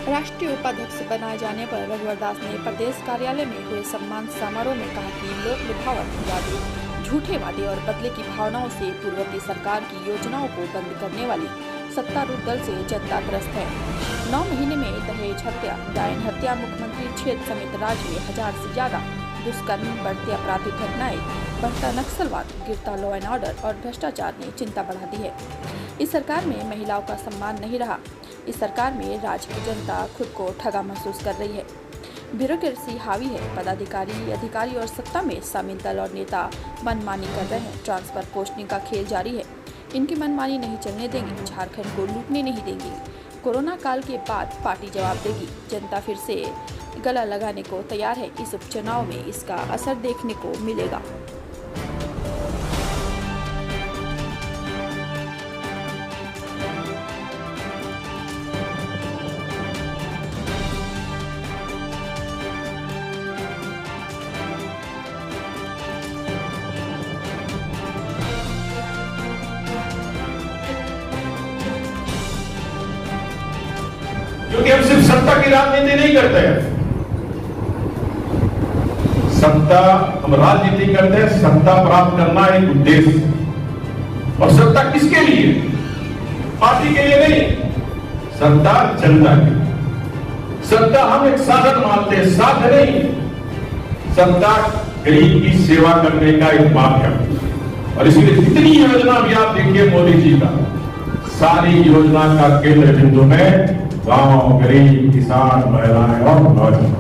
राष्ट्रीय उपाध्यक्ष बनाए जाने पर रघुवर दास ने प्रदेश कार्यालय में हुए सम्मान समारोह में कहा कि लोक लुभावन, यादें, झूठे वादे और बदले की भावनाओं से पूर्ववर्ती सरकार की योजनाओं को बंद करने वाली सत्तारूढ़ दल से जनता त्रस्त है। 9 महीने में दहेज हत्या, डायन हत्या, मुख्यमंत्री क्षेत्र समेत राज्य में 1000 से ज्यादा दुष्कर्म, बढ़ती आपराधिक घटनाएं, बढ़ता नक्सलवाद, गिरता लॉ एंड ऑर्डर और भ्रष्टाचार ने चिंता बढ़ा दी है। इस सरकार में महिलाओं का सम्मान नहीं रहा। इस सरकार में राज्य की जनता खुद को ठगा महसूस कर रही है। ब्यूरोक्रेसी हावी है। पदाधिकारी, अधिकारी और सत्ता में शामिल दल और नेता मनमानी कर रहे हैं। ट्रांसफर पोस्टिंग का खेल जारी है। इनकी मनमानी नहीं चलने देंगे। झारखंड को लूटने नहीं देंगे। कोरोना काल के बाद पार्टी जवाब देगी। जनता फिर से गला लगाने को तैयार है। इस उपचुनाव में इसका असर देखने को मिलेगा। क्योंकि हम सिर्फ सत्ता की राजनीति नहीं करते हैं। सत्ता हम राजनीति करते हैं, सत्ता प्राप्त करना एक उद्देश्य। और सत्ता किसके लिए? पार्टी के लिए नहीं, सत्ता जनता की। सत्ता हम एक साधन मानते हैं, साधन नहीं। सत्ता गरीब की सेवा करने का एक माध्यम। और इसलिए जितनी योजना भी आप देखिए मोदी जी का, सारी योजना का केंद्र बिंदु में गांव, गरीब, किसान, महिलाएं और नौजवान।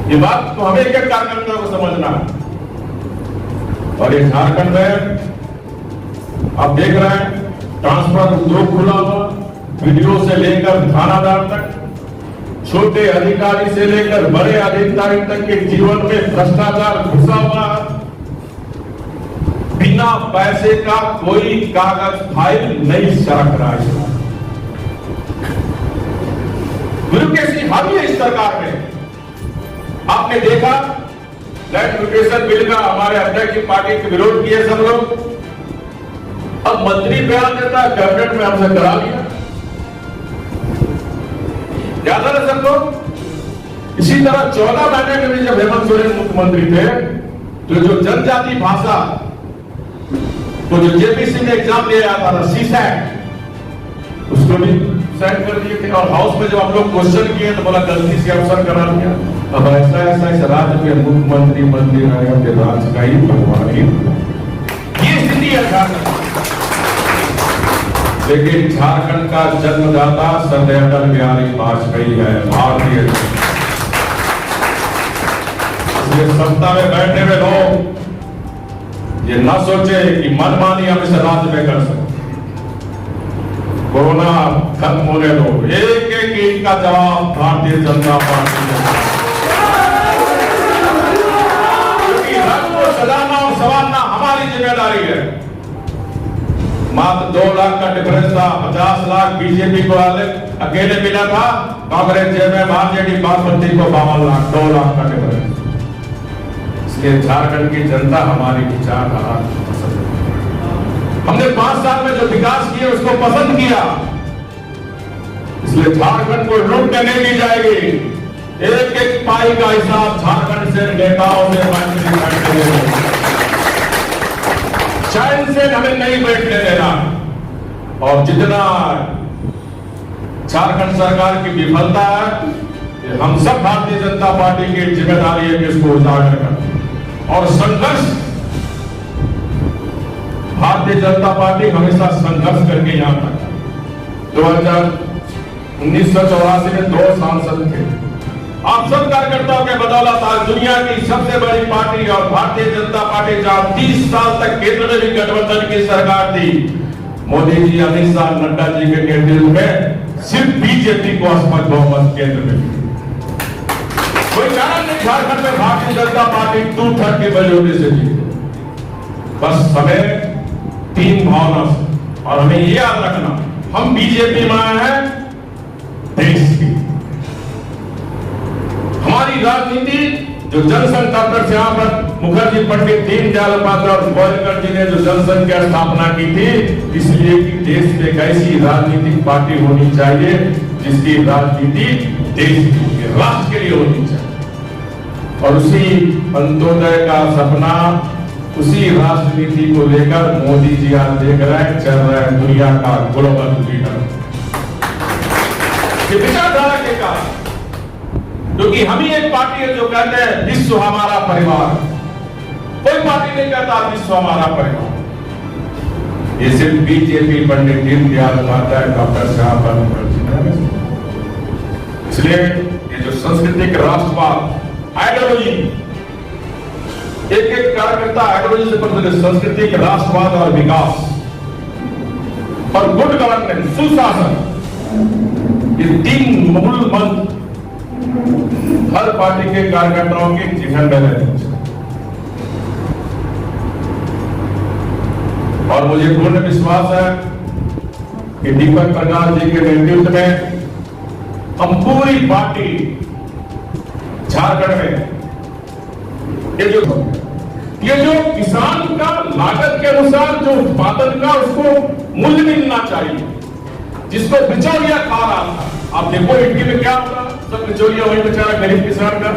ये बात तो हमें एक कार्यकर्ता को समझना है। और ये झारखंड में आप देख रहे हैं, ट्रांसफर उद्योग खुला हुआ, वीडियो से लेकर थानादार तक, छोटे अधिकारी से लेकर बड़े अधिकारी तक के जीवन में भ्रष्टाचार घुसा हुआ। बिना पैसे का कोई कागज फाइल नहीं सरक रहा है। ब्यूरोक्रेसी हावी है इस सरकार में। आपने देखा लैंड म्यूटेशन बिल का हमारे अध्यक्ष की पार्टी के विरोध किए सब लोग। अब मंत्री बयान देता है, कैबिनेट में हमसे करा लिया। याद है सबको? इसी तरह 14 महीने के भी जब हेमंत सोरेन मुख्यमंत्री थे, तो जो जनजाति भाषा तो जो जेपीसी में एग्जाम दिया जाता था, सीसैट, उसको भी सेट कर दिए थे। और हाउस में जब हम लोग क्वेश्चन किए तो बोला गलती से अवसर करा दिया। अब ऐसा इस राज्य में मुख्यमंत्री मंत्री के राज्य का ही भगवान ही। ये स्थिति है झारखंड। लेकिन झारखंड का जन्मदाता श्रद्धेय अटल बिहारी वाजपेयी है, भारतीय। इसलिए सत्ता में बैठे हुए लोग ये न सोचे कि मनमानी हम इस राज्य में कर सकते। कोरोना खत्म होने दो, एक एक ईंट का जवाब भारतीय जनता पार्टी ने। क्योंकि रंग को सजाना और संवारना हमारी जिम्मेदारी है। मात्र 2 लाख का डिफरेंस था, 50 लाख बीजेपी को अकेले मिला था, कांग्रेस में आरजेडी बासमती को 52 लाख, 2 लाख का डिफरेंस। इसलिए झारखंड की जनता हमारी विचारधारा पसंद है। हमने 5 साल में जो विकास किए उसको पसंद किया। इसलिए झारखंड को लूटने नहीं दी जाएगी। एक एक पाई का हिसाब झारखंड से नेताओं से चैन से हमें नहीं बैठने देना। और जितना झारखंड सरकार की विफलता है, हम सब भारतीय जनता पार्टी की जिम्मेदारी है कि इसको उजागर करना। और संघर्ष, भारतीय जनता पार्टी हमेशा संघर्ष करके यहां तक 1984 में 2 सांसद थे। आप सब कार्यकर्ताओं के बदौलत आज दुनिया की सबसे बड़ी पार्टी और भारतीय जनता पार्टी जहां 30 साल तक केंद्र में भी गठबंधन की सरकार थी, मोदी जी, अमित शाह, नड्डा जी के नेतृत्व में सिर्फ बीजेपी को स्पष्ट बहुमत केंद्र में। कोई कारण नहीं झारखंड में भारतीय जनता पार्टी 2/3 की मेजॉरिटी से जीती। बस हमें 3 भावना से, और हमें ये याद रखना, हम बीजेपी में आए हैं देश की। हमारी राजनीति जो जनसंघ दफ्तर से यहां पर मुखर्जी पंडित दीनदयाल उपाध्याय और गोलकर जी ने जो जनसंघ की स्थापना की थी, इसलिए कि देश में एक ऐसी राजनीतिक पार्टी होनी चाहिए जिसकी राजनीति देश के राष्ट्र के लिए होनी चाहिए। और उसी अंत्योदय का सपना, उसी राष्ट्रनीति को लेकर मोदी जी आज देख रहे हैं, चल रहे हैं दुनिया का ग्लोबल लीडर। ये विचारधारा के कारण, क्योंकि हम ही एक पार्टी है जो कहते हैं विश्व हमारा परिवार। कोई पार्टी नहीं कहता विश्व हमारा परिवार। ये सिर्फ बीजेपी पंडित दीनदयाल उपाध्याय, डॉक्टर साहब मुखर्जी ने। इसलिए ये जो सांस्कृतिक राष्ट्रवाद आइडियोलॉजी, एक एक कार्यकर्ता आइडियोलॉजी से परिवर्तित सांस्कृतिक राष्ट्रवाद और विकास और गुड गवर्नेंस, सुशासन, ये तीन मूल मंत्र हर पार्टी के कार्यकर्ताओं के जीवन में रहने चाहिए। और मुझे पूर्ण विश्वास है कि दीपक प्रकाश जी के नेतृत्व में हम पूरी पार्टी झारखंड में ये जो किसान का लागत के अनुसार जो उत्पादन का उसको मूल्य मिलना चाहिए, जिसको बिचौलिया खा रहा था। आप देखो इटली में क्या होगा, सब बिचौलिया वही बेचारा गरीब किसान का।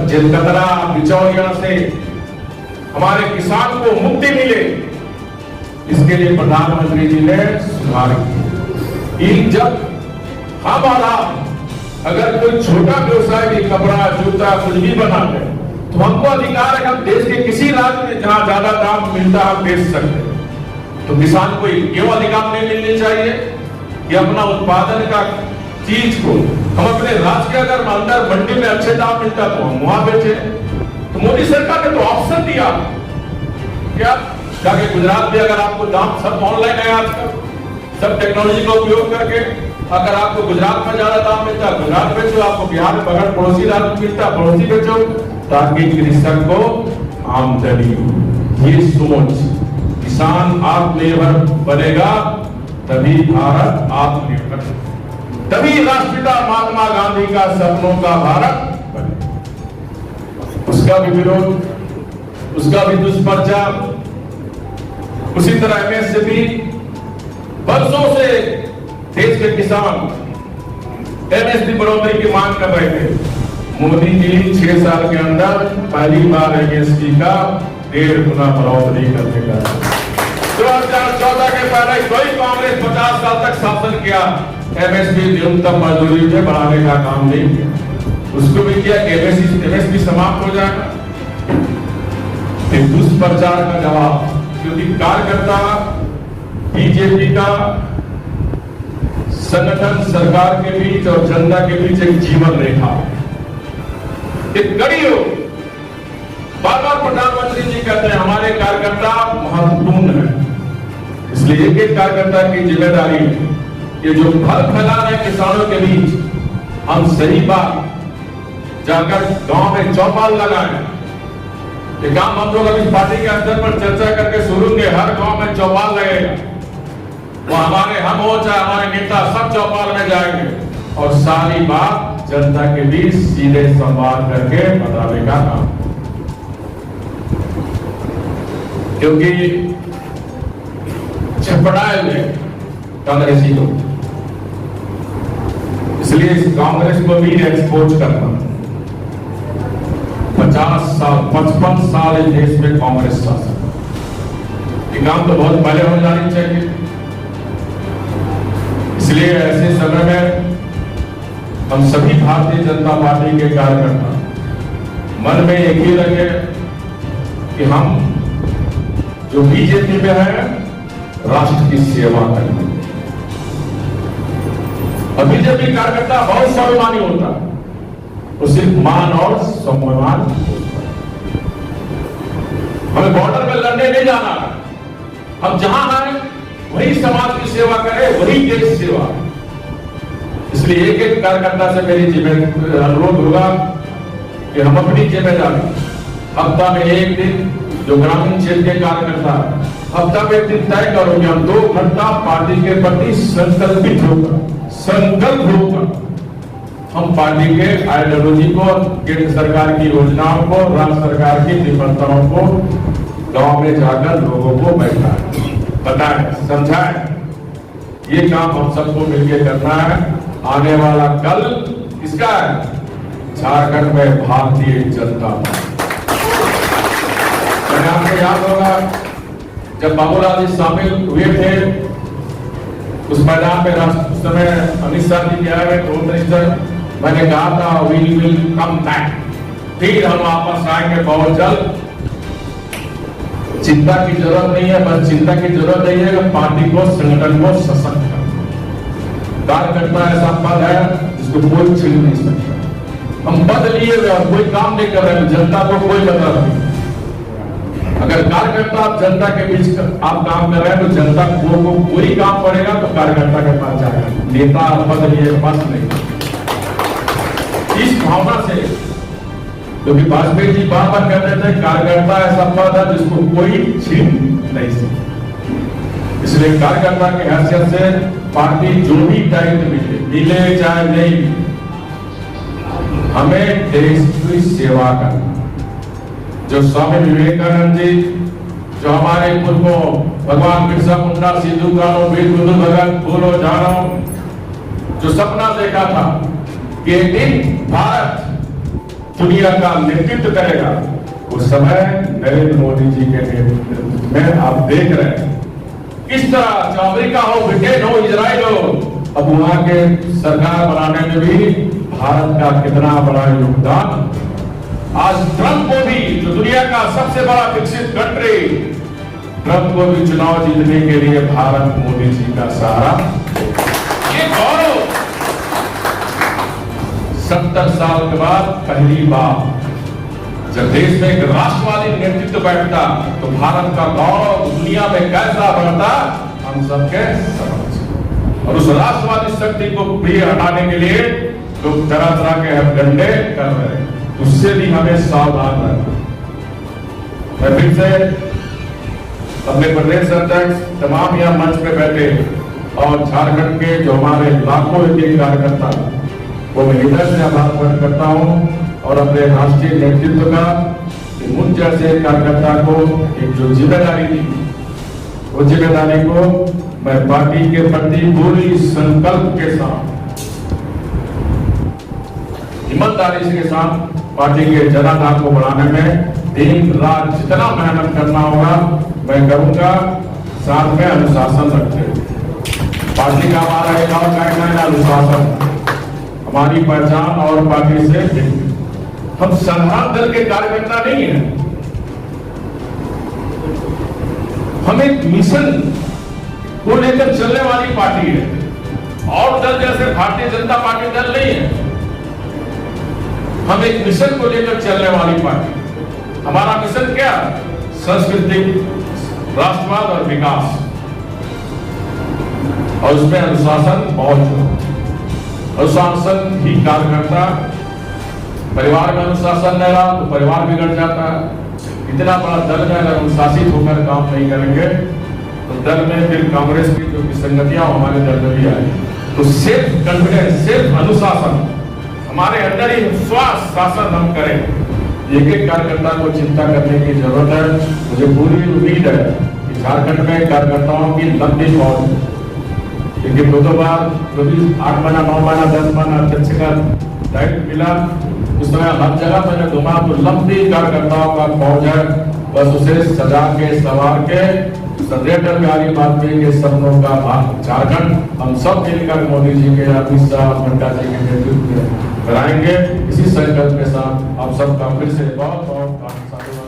जलकतरा बिचौलिया से हमारे किसान को मुक्ति मिले, इसके लिए प्रधानमंत्री जी ने सुधार किया। जब हम और आप अगर कोई छोटा व्यवसाय भी कपड़ा जूता कुछ भी बनाते हैं, तो हमको अधिकार है हम देश के किसी राज्य में जहां ज्यादा दाम मिलता है हम बेच सकते हैं। तो किसान को क्यों अधिकार नहीं मिलने चाहिए कि अपना उत्पादन का चीज को हम अपने राज्य के अगर अंदर मंडी में अच्छे दाम मिलता तो हम वहां बेचे। तो मोदी सरकार ने तो ऑप्शन दिया, क्या जाके गुजरात में अगर आपको दाम सब ऑनलाइन है आजकल, सब टेक्नोलॉजी का उपयोग करके, अगर आपको गुजरात में ज्यादा दाम मिलता है गुजरात बेचो, आपको बिहार में बगल पड़ोसी राज्य मिलता है पड़ोसी बेचो, ताकि कृषक को आमदनी। ये सोच, किसान आत्मनिर्भर बनेगा तभी भारत आत्मनिर्भर, तभी राष्ट्रपिता महात्मा गांधी का सपनों का भारत बनेगा। उसका भी विरोध, उसका भी दुष्प्रचार, उसी तरह एमएसपी, वर्षों से देश के किसान एमएसपी बढ़ोतरी की मांग कर रहे थे। मोदी जी 6 साल के अंदर पहली बार एमएसपी का 1.5 गुना बढ़ोतरी करने का। 2014 के पहले कोई कांग्रेस 50 साल तक शासन किया, एमएसपी न्यूनतम मजदूरी में बढ़ाने का काम नहीं किया। उसको भी किया कि एमएसपी समाप्त हो जाएगा। दुष्प्रचार का जवाब, क्योंकि कार्यकर्ता बीजेपी का संगठन सरकार के बीच और जनता के बीच एक जीवन रेखा, एक कड़ी हो। बार बार प्रधानमंत्री जी कहते हैं हमारे कार्यकर्ता महत्वपूर्ण है, इसलिए एक एक कार्यकर्ता की जिम्मेदारी है ये जो भर फैला रहे किसानों के बीच, हम सही बात जाकर गांव में चौपाल लगाएं। ये काम हम लोग अभी पार्टी के स्तर पर चर्चा करके शुरू होंगे, हर गांव में चौपाल लगेगा। वो हमारे हम हो चाहे हमारे नेता सब चौपाल में जाएंगे और सारी बात जनता के बीच सीधे संवाद करके बताने का काम। क्योंकि छपड़ाए हुए कांग्रेसी लोग, इसलिए इस कांग्रेस को भी एक्सपोज करना। 50 साल 55 साल इस देश में कांग्रेस शासन, ये काम तो बहुत पहले हो जानी चाहिए। इसलिए ऐसे समय में हम सभी भारतीय जनता पार्टी के कार्यकर्ता मन में एक ही रखे कि हम जो बीजेपी में है राष्ट्र की सेवा करें। और बीजेपी कार्यकर्ता बहुत स्वाभिमानी होता है, वो सिर्फ मान और सम्मान होता है। हमें बॉर्डर में लड़ने नहीं जाना, हम जहां हैं वही समाज की सेवा करें, वही देश सेवा। इसलिए एक एक कार्यकर्ता से मेरी अनुरोध होगा कि हम अपनी जिम्मेदारी हफ्ता में एक दिन, जो ग्रामीण क्षेत्र के कार्यकर्ता हफ्ता में एक दिन तय करो कि हम 2 घंटा पार्टी के प्रति संकल्पित होकर, संकल्प होकर हम पार्टी के आइडियोलॉजी को, केंद्र सरकार की योजनाओं को, राज्य सरकार की विफलताओं को गांव में जाकर लोगों को बैठाएं, बताएं, समझाएं। ये काम हम सबको मिलकर करना है। आने वाला कल किसका है? झारखंड में भारतीय जनता पार्टी। आपको याद होगा जब बाबूलाल जी शामिल हुए थे उस मैदान में, उस समय अमित शाह जी आए हुए होम मिनिस्टर, मैंने कहा था वी विल कम बैक, फिर हम वापस आएंगे बहुत जल्द। चिंता की जरूरत नहीं है, बस चिंता की जरूरत नहीं है कि पार्टी को, संगठन को सशक्त करना। कार्यकर्ता ऐसा पद है जिसको कोई छीन नहीं सकता। हम पद लिए हुए और कोई काम नहीं कर रहे हैं, जनता को कोई मतलब नहीं। अगर कार्यकर्ता आप जनता के बीच आप काम कर रहे हैं तो जनता को कोई काम पड़ेगा तो कार्यकर्ता के पास जाएगा, नेता पद लिए पास नहीं। इस भावना से, क्योंकि वाजपेयी जी बार बार कहते थे कार्यकर्ता ऐसा पद है जिसको कोई छीन नहीं सकता। इसलिए कार्यकर्ता की हैसियत से पार्टी जो भी दायित्व मिले चाहे नहीं, हमें देश की सेवा करना। जो स्वामी विवेकानंद जी, जो हमारे पूर्वों भगवान बिरसा मुंडा, सिद्धू कानू, वीर बुद्धू भगत, फूलो जानो, जो सपना देखा था कि एक दिन भारत दुनिया का नेतृत्व करेगा, उस समय नरेंद्र मोदी जी के नेतृत्व में आप देख रहे हैं किस तरह, चाहे अमेरिका हो, ब्रिटेन हो, इजराइल हो, अब वहां के सरकार बनाने में भी भारत का कितना बड़ा योगदान। आज ट्रंप को भी, जो दुनिया का सबसे बड़ा विकसित कंट्री, ट्रंप को भी चुनाव जीतने के लिए भारत मोदी जी का सहारा। ये गौरव 70 साल के बाद पहली बार जब देश में एक राष्ट्रवादी नेतृत्व बैठता तो भारत का गौरव दुनिया में कैसा बढ़ता, हम सबके समझ। और उस राष्ट्रवादी शक्ति को प्रिय हटाने के लिए लोग तरह तरह के हथकंडे कर रहे हैं, उससे भी हमें सावधान रहना। मैं फिर से अपने प्रदेश अध्यक्ष, तमाम यहाँ मंच पे बैठे और झारखंड के जो हमारे लाखों के कार्यकर्ता, वो मैं हृदय से आभार प्रकट करता हूँ और अपने राष्ट्रीय नेतृत्व का, मुझ जैसे कार्यकर्ता को एक जो जिम्मेदारी दी, वो जिम्मेदारी को मैं पार्टी के प्रति पूरी संकल्प के साथ, ईमानदारी के साथ पार्टी के जनाधार को बढ़ाने में दिन रात जितना मेहनत करना होगा मैं करूंगा, साथ में अनुशासन रखते हुए। पार्टी का हमारा एक और गाइडलाइन अनुशासन, हमारी पहचान और पार्टी से हम संघात दल के कार्यकर्ता नहीं है, हम एक मिशन को लेकर चलने वाली पार्टी है। और दल जैसे भारतीय जनता पार्टी दल नहीं है, हम एक मिशन को लेकर चलने वाली पार्टी। हमारा मिशन क्या? संस्कृति, राष्ट्रवाद और विकास, और उसमें अनुशासन बहुत। अनुशासन ही कार्यकर्ता, परिवार में अनुशासन नहीं रहा तो परिवार बिगड़ जाता है। इतना बड़ा दल में अगर अनुशासित होकर काम नहीं करेंगे तो दल में फिर कांग्रेस की जो विसंगतियां हमारे दल में भी आई, तो सेल्फ कॉन्फिडेंस, सेल्फ अनुशासन हमारे अंदर ही विश्वास शासन हम करें, एक एक कार्यकर्ता को चिंता करने की जरूरत है। मुझे पूरी उम्मीद है कि झारखंड में कार्यकर्ताओं की लंबी फौज है, क्योंकि दो बार कभी 8 महीना 9 महीना 10 महीना अध्यक्ष का दायित्व मिला, उस समय हर जगह मैंने घुमा तो लंबी कार्यकर्ताओं का फौज है। बस उसे सजा के सवार के अटल बिहारी वाजपेयी के सपनों का झारखंड हम सब मिलकर मोदी जी के, अमित शाह, नड्डा जी के नेतृत्व में कराएंगे। इसी संकल्प के साथ आप सबका फिर से बहुत बहुत धन्यवाद।